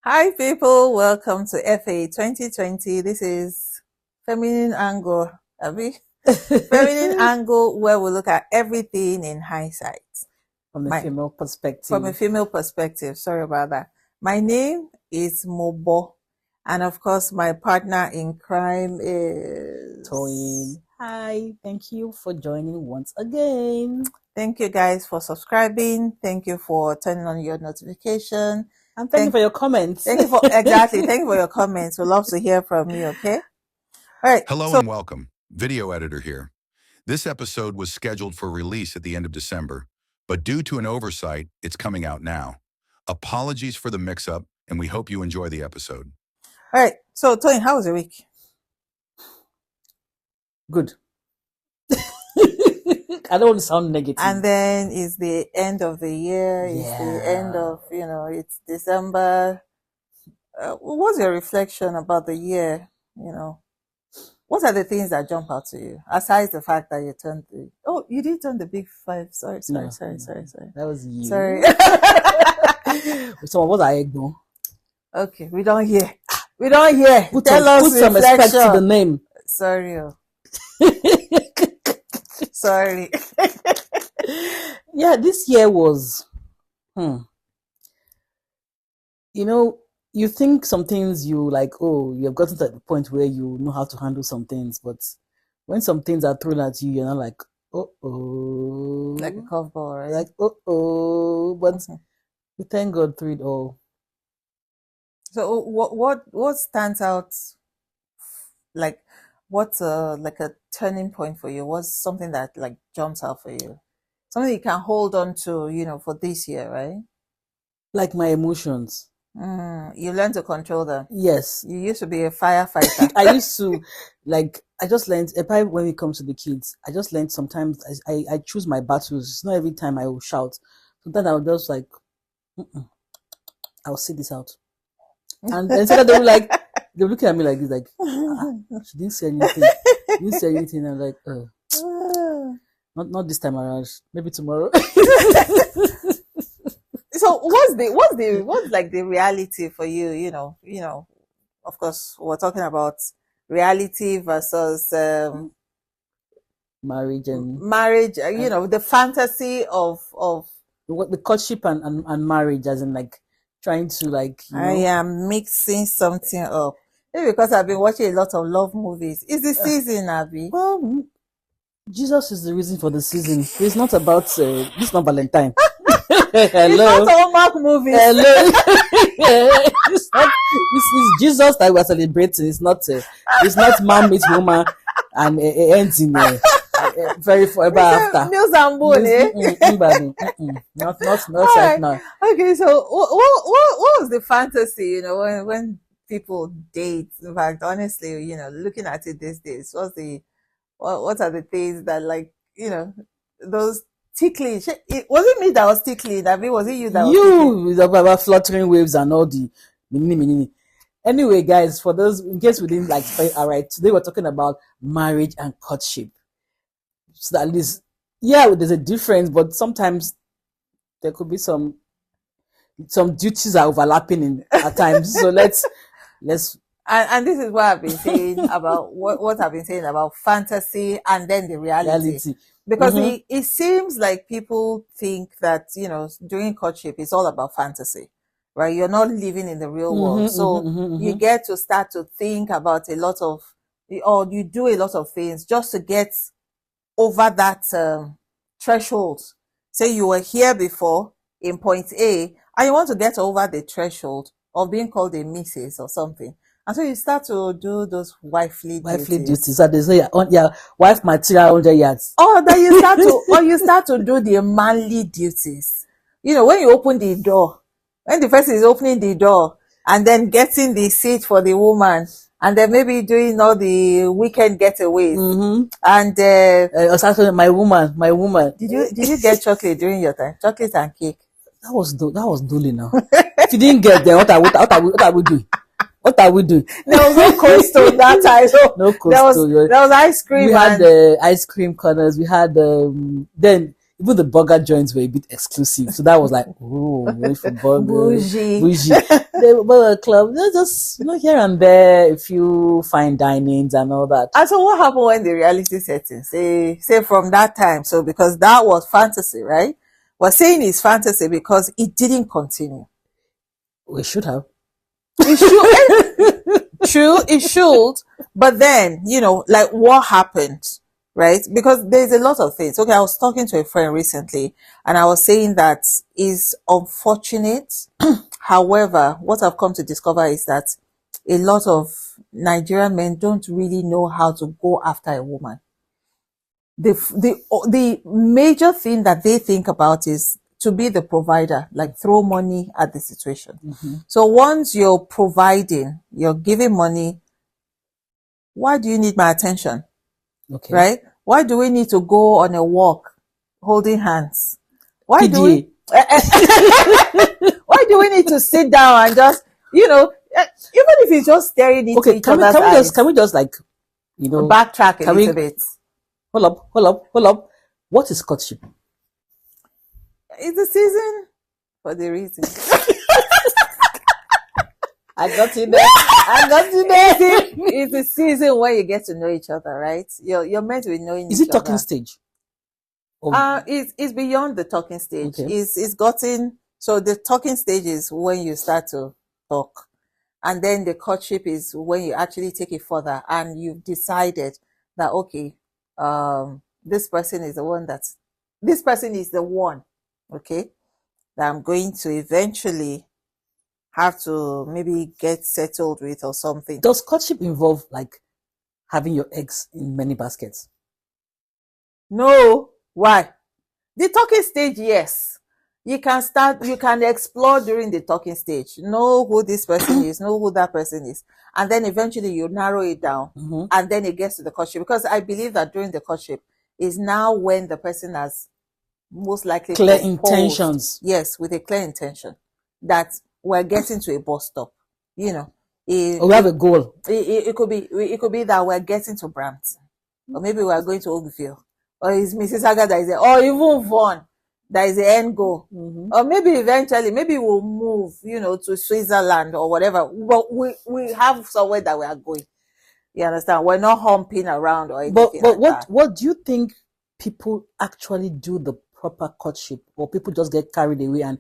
Hi, people. Welcome to FA 2020. This is Feminine Angle. Abby? Feminine Angle, where we look at everything in hindsight. From a My, female perspective. from a female perspective. Sorry about that. My name is Mobo. And of course, my partner in crime is Toyin. Hi, thank you for joining once again. Thank you guys for subscribing. Thank you for turning on your notification. And thank you for your comments. Thank you for Thank you for your comments. We'd love to hear from you, okay? All right. Hello and welcome. Video editor here. This episode was scheduled for release at the end of December, but due to an oversight, it's coming out now. Apologies for the mix-up, and we hope you enjoy the episode. All right. So, Tony, how was your week? Good. I don't want to sound negative. And then it's the end of the year. It's the end of, it's December. What's your reflection about the year? What are the things that jump out to you? Aside the fact that you turned you did turn the big 5. Sorry. That was you. Sorry. So what I know? Okay, we don't hear. Put some respect to the name. Sorry. Sorry. Yeah, this year was, you think some things you like, you have gotten to the point where you know how to handle some things, but when some things are thrown at you, you're not like, like a curveball, right? Like, but we thank God through it all. So what stands out? Like, what's like a turning point for you? What's something that like jumps out for you? Something you can hold on to, for this year, right? Like my emotions. You learn to control them. Yes. You used to be a firefighter. I used to, I just learned, apart when it comes to the kids, I just learned sometimes I choose my battles. It's not every time I will shout. Sometimes I will just like, I'll sit this out. And instead they were looking at me like this, like, she didn't say anything. I'm like, not this time around. Maybe tomorrow. So what's like the reality for you? Of course, we're talking about reality versus marriage. The fantasy of what the courtship and marriage, as in like trying to I am mixing something up. Maybe because I've been watching a lot of love movies. It's the season, Abby. Well, Jesus is the reason for the season. It's not about it's not Valentine. Hello. It's not Hallmark movies. Hello. It's Jesus that we are celebrating. It's not man meets woman and it ends in very forever after. Meals and bone, Not right now. Okay, so what was the fantasy? When people date. In fact, honestly, looking at it these days, what are the things that those ticklish? It wasn't me that was tickling. I mean, was it you that was tickling? You about fluttering waves and all the mini. Anyway, guys, for those in case we didn't all right, today we're talking about marriage and courtship. So at least, there's a difference, but sometimes there could be some duties are overlapping at times. So let's and this is what I've been saying about what I've been saying about fantasy and then the reality. Because it seems like people think that, during courtship, it's all about fantasy, right? You're not living in the real world. So you get to start to think about or you do a lot of things just to get over that threshold. Say you were here before in point A, and you want to get over the threshold of being called a missus or something. And so you start to do those wifely duties. So they say, wife material 100 yards. Or that you start to do the manly duties. When you open the door, when the person is opening the door and then getting the seat for the woman, and then maybe doing all the weekend getaways. And my woman. Did you get chocolate during your time? Chocolate and cake. That was dully now. If you didn't get there, what are we doing? What are we doing? There was no Cold Stone that time. So no Cold Stone. There was ice cream. We had the ice cream corners. We had then even the burger joints were a bit exclusive. So that was like, oh, going for burgers, Bougie. The burger club, they're just here and there, a few fine dinings and all that. And so what happened when the reality set in? Say from that time. So because that was fantasy, right? We're saying it's fantasy because it didn't continue. We should have. It should. True, it should. But then, like what happened, right? Because there's a lot of things. Okay, I was talking to a friend recently and I was saying that is unfortunate. However, what I've come to discover is that a lot of Nigerian men don't really know how to go after a woman. The major thing that they think about is to be the provider, like throw money at the situation. So once you're providing, you're giving money, why do you need my attention? Okay. Right? Why do we need to go on a walk holding hands? Why do we need to sit down and just, even if it's just staring into each other's eyes? Can we just backtrack a little bit? Hold up. What is courtship? It's a season for the reason. I got you there. It's a season where you get to know each other, right? You're meant to be knowing each other. Is it talking stage? It's beyond the talking stage. Okay. It's gotten, so the talking stage is when you start to talk. And then the courtship is when you actually take it further and you've decided that, okay, this person is the one, okay, that I'm going to eventually have to maybe get settled with or something. Does courtship involve like having your eggs in many baskets? No. Why? The talking stage, yes. You can explore during the talking stage. Know who this person is, know who that person is. And then eventually you narrow it down. And then it gets to the courtship. Because I believe that during the courtship is now when the person has most likely clear intentions. Yes, with a clear intention that we're getting to a bus stop. We have a goal. It could be that we're getting to Brampton. Or maybe we're going to Oakville. Or it's Mississauga that is there. Or even Vaughan. That is the end goal. Or maybe eventually, we'll move, to Switzerland or whatever. But we have somewhere that we are going. You understand? We're not humping around or anything. But what do you think people actually do the proper courtship, or people just get carried away and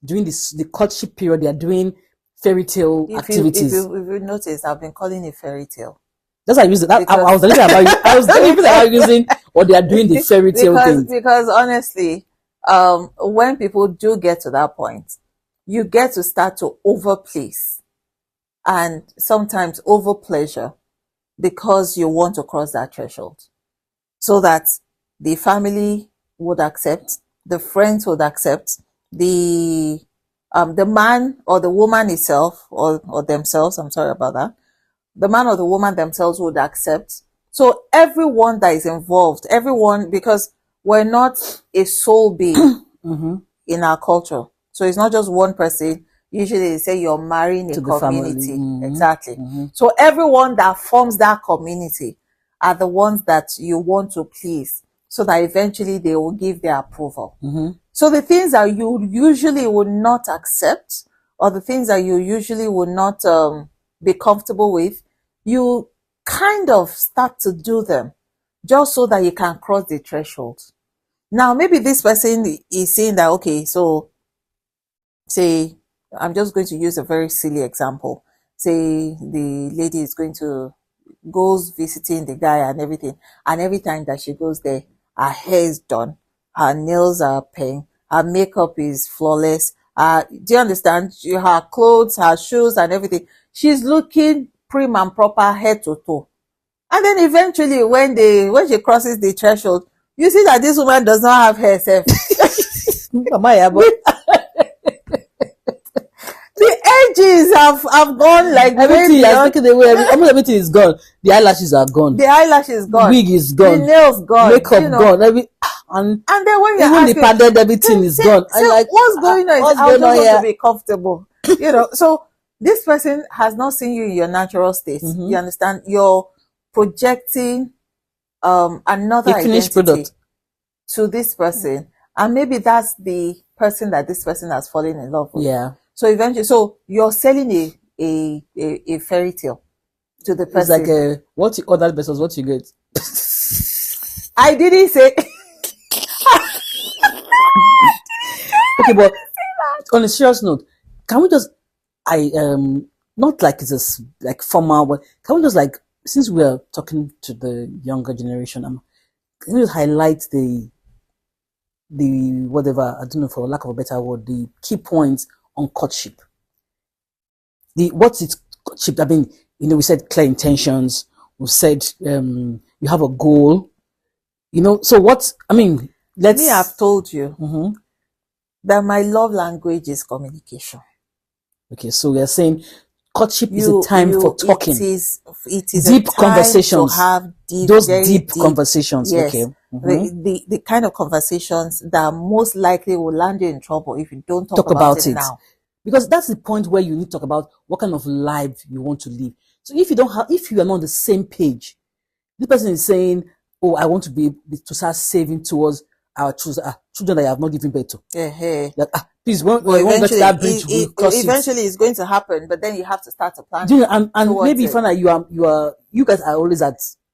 during the courtship period they are doing fairy tale activities? If you notice, I've been calling it fairy tale. That's how I use it. I was thinking about you. I was thinking about using or they are doing the fairy tale thing. Because honestly, when people do get to that point, you get to start to overplace and sometimes over pleasure because you want to cross that threshold so that the family would accept, the friends would accept, the man or the woman itself or themselves, I'm sorry about that, the man or the woman themselves would accept. So everyone that is involved, because we're not a soul being in our culture. So it's not just one person. Usually they say you're marrying a community. Exactly. So everyone that forms that community are the ones that you want to please so that eventually they will give their approval. So the things that you usually would not accept or the things that you usually would not be comfortable with, you kind of start to do them just so that you can cross the threshold. Now, maybe this person is saying that, okay, so say, I'm just going to use a very silly example. Say the lady is goes visiting the guy and everything. And every time that she goes there, her hair is done. Her nails are paint. Her makeup is flawless. Do you understand? Her clothes, her shoes and everything. She's looking prim and proper head to toe. And then eventually when she crosses the threshold, you see that this woman does not have hair herself. The edges have gone like everything has taken away. Everything is gone. The eyelashes are gone. The eyelash is gone. The wig is gone. The nails gone. Makeup gone. And then when you're even asking, the padded, everything is gone. So like, what's going on? I just want to be comfortable. So this person has not seen you in your natural state. You understand? You're projecting another identity product to this person, And maybe that's the person that this person has fallen in love with. Yeah. So eventually, so you're selling a fairy tale to the person. It's like what you order versus what you get. I didn't say. Okay, but on a serious note, can we just, not like it's like formal, but can we just like, since we are talking to the younger generation, can we just highlight the whatever, I don't know, for lack of a better word, the key points on courtship. What's it courtship? I mean, we said clear intentions. We said you have a goal. So what? I mean, Me, I've told you Mm-hmm. that my love language is communication. Okay, so we are saying courtship is a time for talking. It is deep a time conversations. to have Those deep conversations. Yes. Okay. Mm-hmm. The kind of conversations that most likely will land you in trouble if you don't talk about it now. Because that's the point where you need to talk about what kind of life you want to live. So if you are not on the same page, this person is saying, "Oh, I want to start saving towards our children that I have not given birth to." Yeah. Like, please, when we won't get to that bridge, eventually it's going to happen, but then you have to start a plan. And maybe you find that you guys are always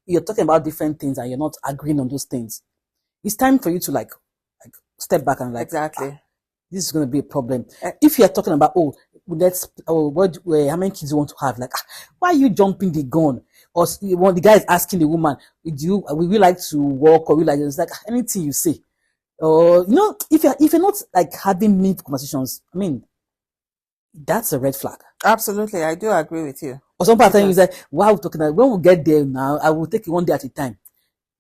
you're talking about different things and you're not agreeing on those things. It's time for you to like step back and exactly. This is going to be a problem. If you're talking about how many kids you want to have, like, why are you jumping the gun? Or when the guy is asking the woman, would we like to walk, or we like, it's like anything you say. Or if you're not like having meaningful conversations, I mean, that's a red flag. Absolutely, I do agree with you. Or some part of you say, "Wow, talking about when we get there now, I will take it one day at a time."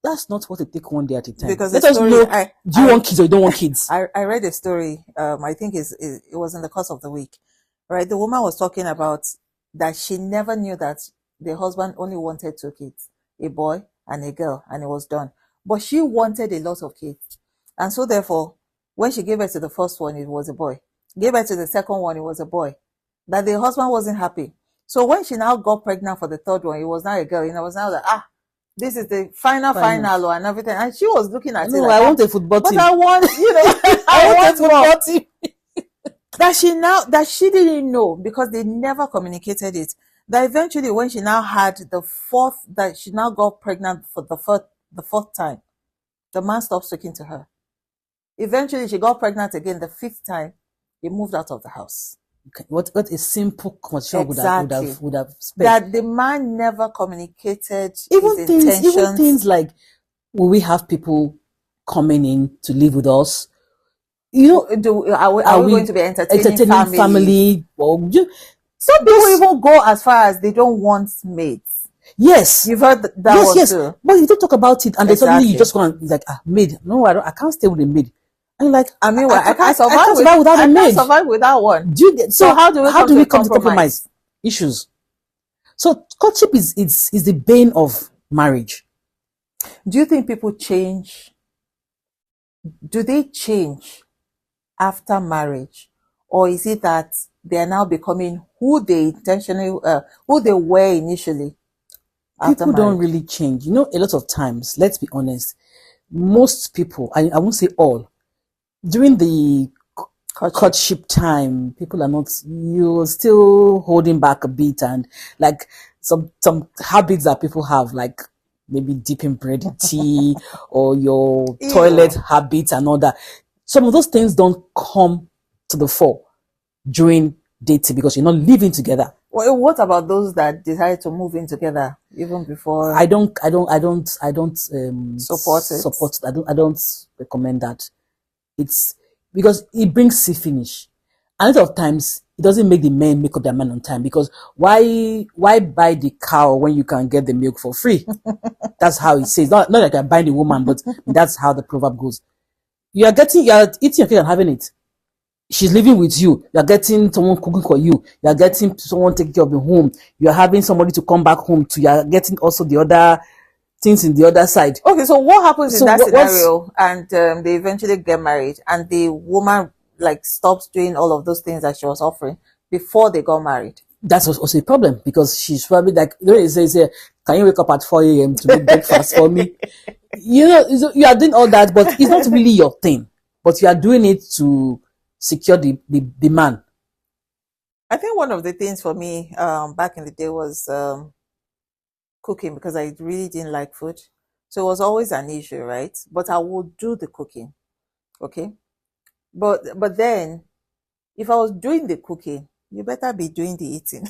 That's not what to take one day at a time. Because let us know: do you want kids or you don't want kids? I read a story. I think it was in the course of the week, right? The woman was talking about that she never knew that the husband only wanted 2 kids, a boy and a girl, and it was done. But she wanted a lot of kids. And so therefore, when she gave birth to the first one, it was a boy. Gave birth to the second one, it was a boy. That the husband wasn't happy. So when she now got pregnant for the third one, it was now a girl. It was now like, this is the final and everything. And she was looking at it like, I want a football team. But I want, I want a football team. That she didn't know, because they never communicated it. That eventually when she now had that she now got pregnant for the fourth time, the man stopped speaking to her. Eventually she got pregnant again the 5th time. He moved out of the house. Okay. What a simple conversation would have spent. That the man never communicated even his intentions. Even things like, will we have people coming in to live with us? Are we going to be entertaining family? Some people even go as far as they don't want mates. Yes, you've heard that one too. But you don't talk about it, and then suddenly you just go and like, maid. No, I can't stay with a maid. And you're like, I mean, I can't survive without a maid. I can't survive without one. So how do we come to compromise issues? So courtship is the bane of marriage. Do you think people change? Do they change after marriage, or is it that they are now becoming who they were initially? People don't really change. A lot of times, let's be honest, most people, I won't say all, during the courtship time, people are not, you're still holding back a bit, and like some habits that people have, like maybe dipping bread in tea or your toilet habits and all that. Some of those things don't come to the fore during dating because you're not living together. Well, what about those that decide to move in together even before? I don't support it. I don't recommend that. It's because it brings see finish. And a lot of times it doesn't make the men make up their mind on time, because why buy the cow when you can get the milk for free? That's how it says. Not like you're buying the woman, but that's how the proverb goes. You're eating your cake and having it. She's living with you. You're getting someone cooking for you. You're getting someone taking care of the home. You're having somebody to come back home to. You're getting also the other things in the other side. Okay, so what happens in that scenario? And they eventually get married, and the woman stops doing all of those things that she was offering before they got married. That's also a problem, because she's probably like, it says, can you wake up at 4 a.m. to make breakfast for me? You are doing all that, but it's not really your thing. but you are doing it to secure the man. I think one of the things for me back in the day was cooking, because I really didn't like food. So it was always an issue, right? But I would do the cooking. Okay. But then if I was doing the cooking, you better be doing the eating.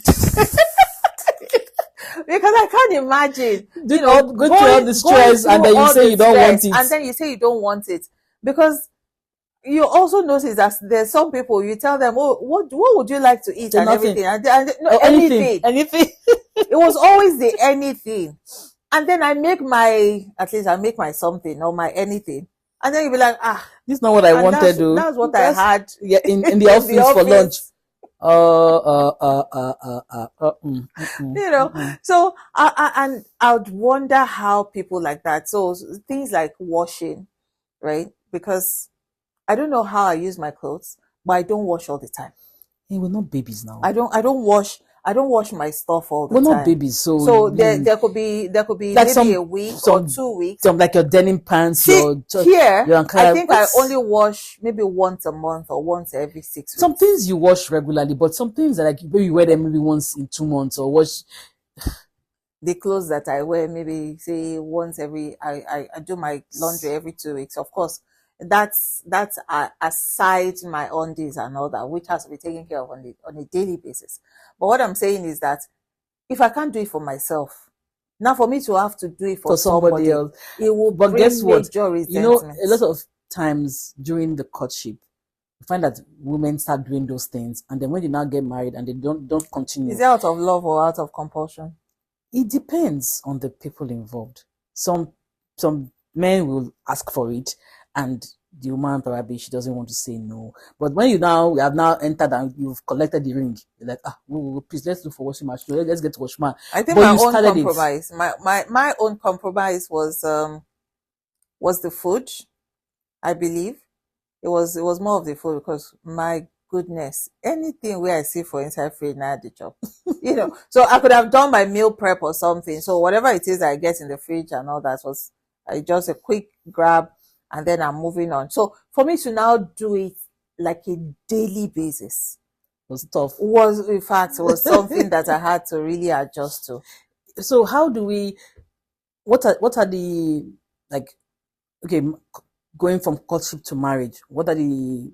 Because I can't imagine, Go through all the stress and then you say you don't want it. And then you say you don't want it. Because you also notice that there's some people, you tell them, oh, what would you like to eat, and everything. And no, anything. It was always the anything. And then I make my something or my anything. And then you'll be like, this is not what I wanted. That's what I had in the office for lunch. So and I would wonder how people like that. So things like washing, right? Because I don't know how I use my clothes, but I don't wash all the time. Hey, we're not babies now. I don't wash my stuff all the time. We're not babies, so there could be like maybe a week or 2 weeks. Some like your denim pants. I think I only wash maybe once a month or once every 6 weeks. Some things you wash regularly, but some things are like maybe you wear them maybe once in 2 months, or wash. The clothes that I wear, maybe say once every. I do my laundry every 2 weeks. Of course, that's aside my undies and all that, which has to be taken care of on a daily basis. But what I'm saying is that if I can't do it for myself, now for me to have to do it for somebody else, it will bring major resentment. A lot of times during the courtship, you find that women start doing those things, and then when they now get married and they don't continue. Is it out of love or out of compulsion? It depends on the people involved. Some men will ask for it, and the woman probably she doesn't want to say no. But when you have now entered and you've collected the ring, you're like, please, let's look for washing machine. Let's get washing machine. I think my own compromise, my own compromise was the food. I believe it was more of the food, because my goodness, anything where I see for inside fridge, now the job. So I could have done my meal prep or something. So whatever it is I get in the fridge and all that was just a quick grab, and then I'm moving on. So for me to now do it like a daily basis was tough. Was something that I had to really adjust to. So how do we? What are the going from courtship to marriage? What are the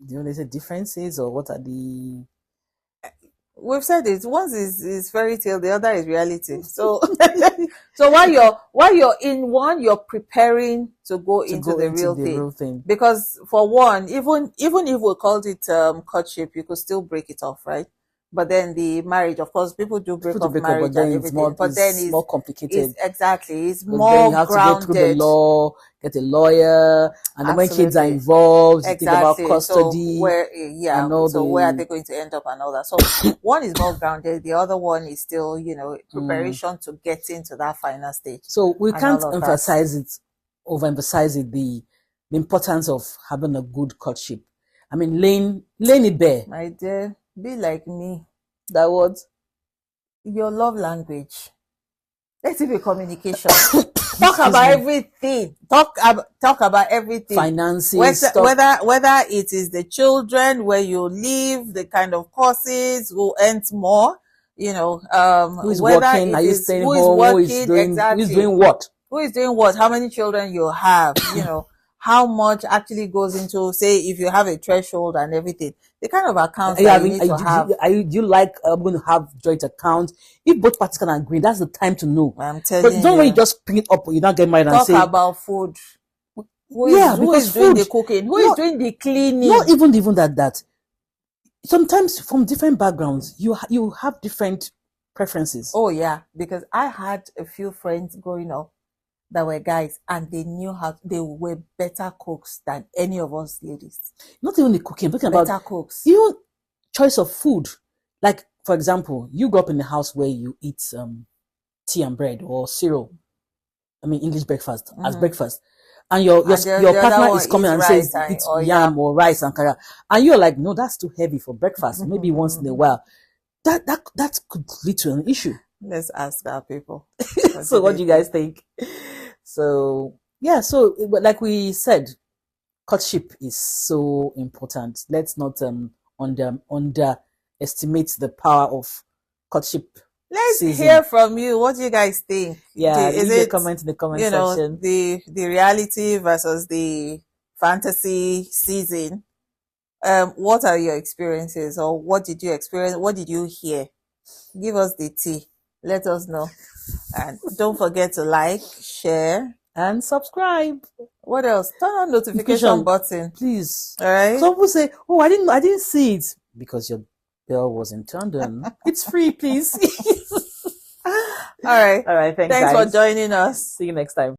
they say differences, or what are the? We've said it. One is fairy tale, the other is reality. So, so while you're in one, you're preparing to go into the real thing. Because for one, even if we called it courtship, you could still break it off, right? But then the marriage, of course, people do break off marriage and everything. But then it's more complicated. It's more you have grounded. To go through the law, get a lawyer, and then when kids are involved, you think about custody. So where are they going to end up and all that? So one is more grounded, the other one is still, preparation to get into that final stage. So we can't overemphasize it, the importance of having a good courtship. I mean, laying it bare. My dear, be like me. That what? Your love language. Let's see the communication. Talk about everything. Talk about everything. Finances. Whether it is the children, where you live, the kind of courses, who earns more, who is working, are you staying home, who is doing what? Who is doing what? How many children you have, how much actually goes into, say, if you have a threshold and everything, the kind of accounts you need to have. Do you like going to have joint accounts? If both parties can agree, that's the time to know. I'm telling you. Don't when you just bring it up, you not get married and say. Talk about food. Who is doing the cooking? Who is doing the cleaning? Not even that. Sometimes from different backgrounds, you have different preferences. Oh yeah, because I had a few friends growing up that were guys, and they were better cooks than any of us ladies. Not even the cooking, talking about better cooks. Choice of food. Like, for example, you grew up in a house where you eat tea and bread or cereal. I mean, English breakfast as breakfast. And your partner is coming and says it's yam or rice and kara. And you're like, no, that's too heavy for breakfast. Maybe once in a while. That could lead to an issue. Let's ask our people. So what do you guys think? So, yeah, so like we said, courtship is so important. Let's not underestimate the power of courtship. Let's season. hear from you. What do you guys think? Yeah, is leave it a comment in the comment you know section. the reality versus the fantasy season? What are your experiences, or what did you experience? What did you hear? Give us the tea. Let us know. And don't forget to like, share, and subscribe. What else? Turn on notification button, please. All right. Some people say, "Oh, I didn't see it," because your bell wasn't turned on. It's free, please. All right. Thanks for joining us. See you next time.